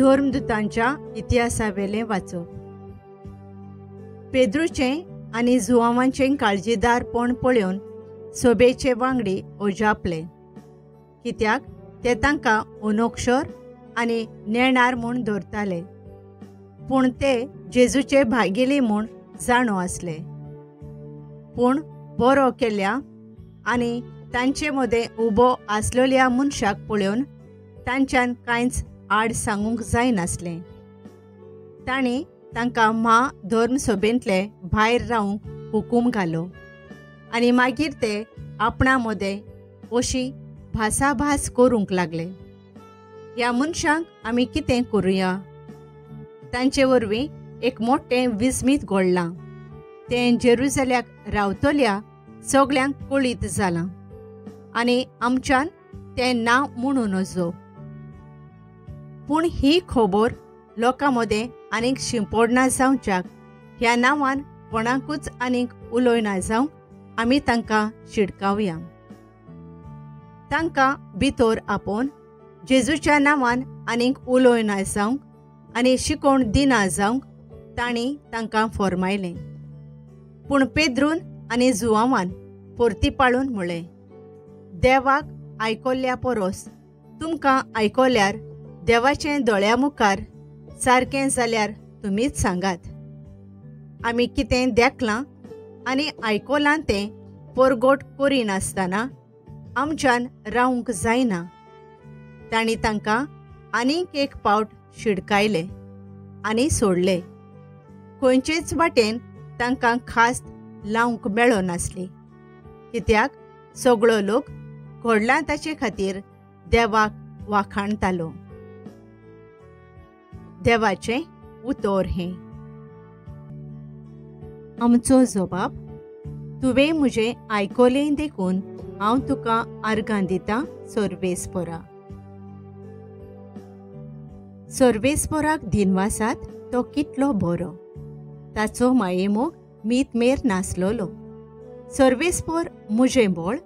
धर्मदूतांच्या इतिहासावेलें वाचप. पेद्रूचें आनी जुआंवांचें काळजीदारपण पळोवन सोबेचे वांगडी ओजापले, कित्याक ते तांकां अनोक्षर आनी नेणार म्हूण धरताले, पूण ते जेजूचे भागीले म्हूण जाणो आसले. पूण बरो केल्या आनी तांचे मदें उबो आसलेल्या मनशाक पळोवन तांच्यान कांयच आड सांगूंक जायनासलें. तांणी तांकां धर्मसभेंतले भायर रावंक हुकूम घालो आनी मागीर ते आपणा मदें अशी भासाभास करूंक लागले, ह्या मनशांक आमी कितें करुया. तांचे वरवीं एक मोठें विस्मीत घडलां. तें जेरुसल्याक रावतल्या सगळ्यांक कळीत जालां आनी आमच्यान तें नांव म्हणून नजो. पूण ही खबर लोकां मदें आनीक शिंपडना जावच्याक ह्या नांवान कोणाकूच आनीक उलोयना जावंक आमी तांकां शिडकावया. तांकां भितर आपोवन जेजूच्या नांवान आनीक उलोयना जावंक आनी शिकोवण दिना जावंक तांणी तांकां फर्मायलें. पूण पेद्रून आनी जुआंवान परतीपाळून म्हळें, देवाक आयकोल्ल्या परोस तुमकां आयकोल्यार देवाचें दोळ्या मुखार सारकें जाल्यार तुमीच सांगात. आमी कितें देखलां आनी आयकोलां तें परगोट करिनासतना आमच्यान रावंक जायना. तांणी तांकां आनीक एक पावट शिडकायले आनी सोडले. खंयचेच वाटेन तांकां खास्त लावंक मेळो नासली, कित्याक सगळो लोक घडलां ताचे खातीर देवाक वाखाणतालो. देवाचें उतर हें. आमचो जबाब. तुवें म्हजें आयकोलें देखून हांव तुका आर्गां दितां सर्वेस्परा. सर्वेस्पराक दिनवासात तो कितलो बरो, ताचो मायेमोग मीतमेर नासलोलो. सर्वेस्पर म्हजें बळ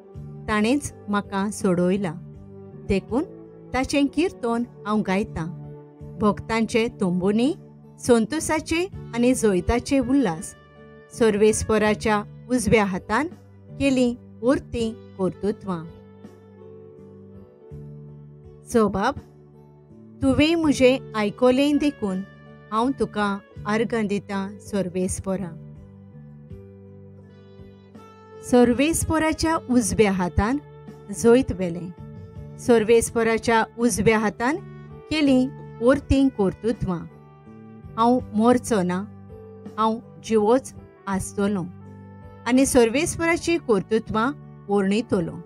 ताणेंच म्हाका सोडयलां, देखून ताचें किर्तन हांव गायतां. भक्तांचे तंबुनी संतोसाचे आनी जैताचे उल्हास सर्वेस्पराच्या उजव्या हातान केलीं उरतीं कर्तुत्वां. जबाब. तुवें म्हजें आयकोलें देखून हांव तुका आर्गां दितां सर्वेस्परा. सर्वेस्पराच्या उजव्या हातान जैत वेलें. सर्वेस्पराच्या उजव्या हातान केलीं उरतीं कर्तुत्वां. हांव मरचो ना, हांव जिवोच आसतलों आनी सर्वेस्पराची कर्तुत्वां वर्णितलों.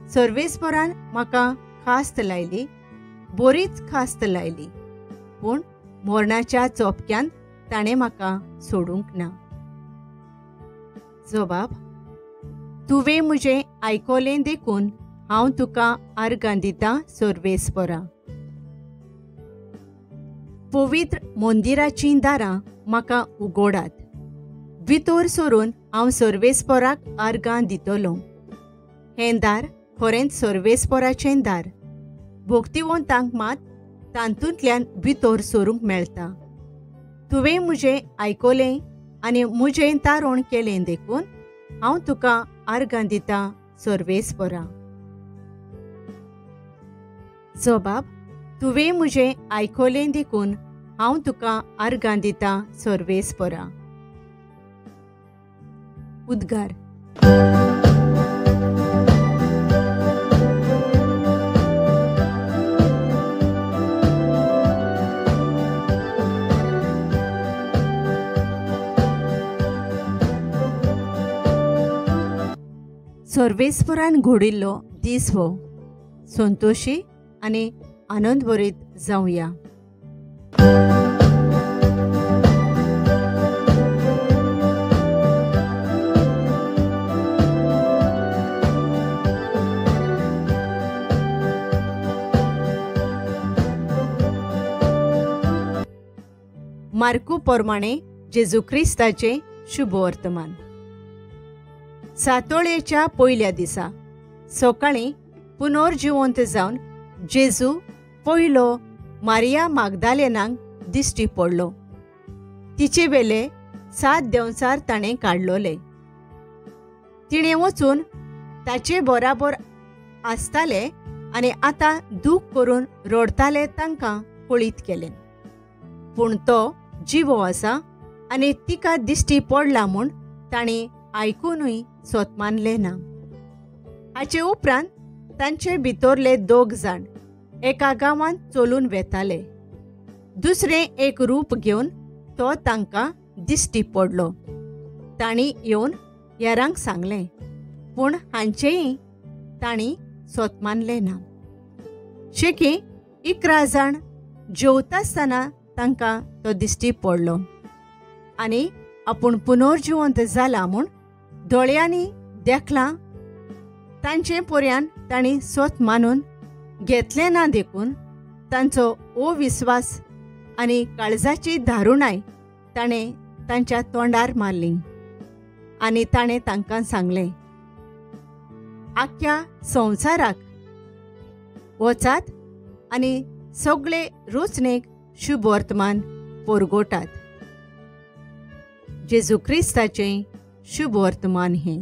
सर्वेस्परान म्हाका खास्त लायली, बरीच खास्त लायली, पूण मरणाच्या चोपक्यान ताणें म्हाका सोडूंक ना. जबाब. तुवें म्हजें आयकोलें देखून हांव तुका आर्गां दितां सर्वेस्परा. पवित्र मंदिराचीं दारां म्हाका उगोडात. भितर सरून हांव सर्वेस्पराक आर्गां दितलों. हें दार खरेंच सर्वेस्पराचें दार. भक्तिवंतांक मात तांतूंतल्यान भितर सरूंक मेळटा. तुवें म्हजें आयकोलें आनी म्हजें तारण केलें देखून हांव तुका आर्गां दितां सर्वेस्परा. जबाब. तुवें म्हजें आयकोलें देखून हांव तुका आर्गां दितां सर्वेस्परा. उद्गार. सर्वेस्परान घडिल्लो दीस हो संतोशी आनी आनंदभरीत जावया. मार्कू प्रमाणे जेजू ख्रिस्ताचें शुभ वर्तमान. सातोळेच्या पयल्या दिसा सकाळीं पुनर्जिवंत जावन जेजू पयलो मारिया मागदालेनाक दिश्टी पडलो. तिचे वेले 7 देंवचार ताणें काडलोले. तिणें वचून ताचे बराबर आसताले आनी आतां दूख करून रडताले तांकां पळीत केलें. पूण तो जिवो आसा आनी तिका दिश्टी पडला म्हूण ताणीं आयकूनय सोतमानलें ना. हाचे उपरांत तांचे भितरले 2 जाण एका गांवांत चलून वेताले. दुसरें एक रूप घेवन तो तांकां दिश्टी पडलो. तांणी येवन हेरांक सांगलें, पूण हांचेय तांणी सोतमानलें ना. शेकी 11 जाण जेवता आसतना तांकां तो दिश्टी पडलो आनी आपूण पुनर्जिवंत जाला म्हूण दोळ्यांनी देखलां. तांचे पर्यान तांणी सोत मानून घेतलें ना देखून तांचो अविस्वास आनी काळजाची धारुणाय ताणें तांच्या तोंडार मारली. आनी ताणें तांकां सांगलें, आख्या संवसाराक वचात आनी सगळे रुचणेक शुभ वर्तमान परगोटात. जेजू क्रिस्ताचें शुभ वर्तमान हें.